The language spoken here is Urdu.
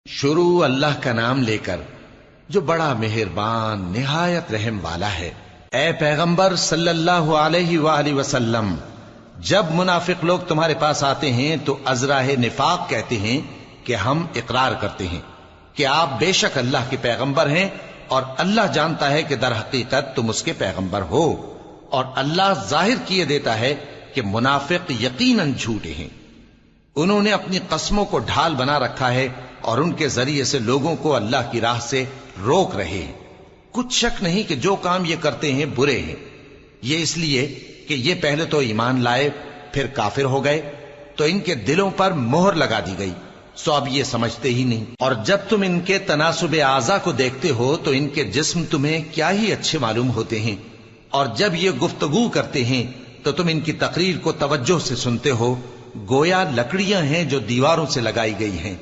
شروع اللہ کا نام لے کر جو بڑا مہربان نہایت رحم والا ہے۔ اے پیغمبر صلی اللہ علیہ وآلہ وسلم، جب منافق لوگ تمہارے پاس آتے ہیں تو ازراہ نفاق کہتے ہیں کہ ہم اقرار کرتے ہیں کہ آپ بے شک اللہ کے پیغمبر ہیں، اور اللہ جانتا ہے کہ در حقیقت تم اس کے پیغمبر ہو، اور اللہ ظاہر کیے دیتا ہے کہ منافق یقیناً جھوٹے ہیں۔ انہوں نے اپنی قسموں کو ڈھال بنا رکھا ہے اور ان کے ذریعے سے لوگوں کو اللہ کی راہ سے روک رہے ہیں۔ کچھ شک نہیں کہ جو کام یہ کرتے ہیں برے ہیں، یہ اس لیے کہ یہ پہلے تو ایمان لائے پھر کافر ہو گئے، تو ان کے دلوں پر مہر لگا دی گئی، سو اب یہ سمجھتے ہی نہیں۔ اور جب تم ان کے تناسب اعضاء کو دیکھتے ہو تو ان کے جسم تمہیں کیا ہی اچھے معلوم ہوتے ہیں، اور جب یہ گفتگو کرتے ہیں تو تم ان کی تقریر کو توجہ سے سنتے ہو، گویا لکڑیاں ہیں جو دیواروں سے لگائی گئی ہیں۔